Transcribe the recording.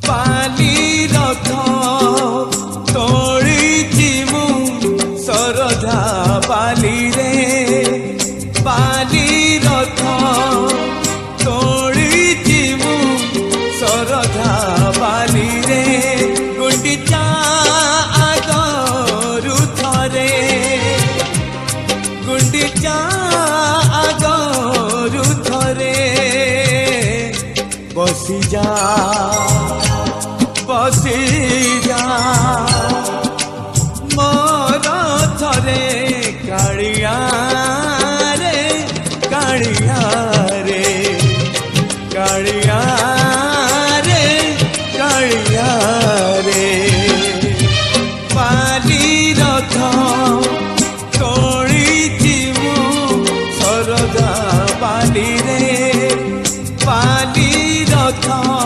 पाली रथ तोड़ी मु सरधा पाली रे पाली रथ तोड़ी मु सरधा पाली रे गुंडीचा आगरू थरे गुंडीचा आगरू थरे बसी जा मोर थरे कालिया रे कालिया।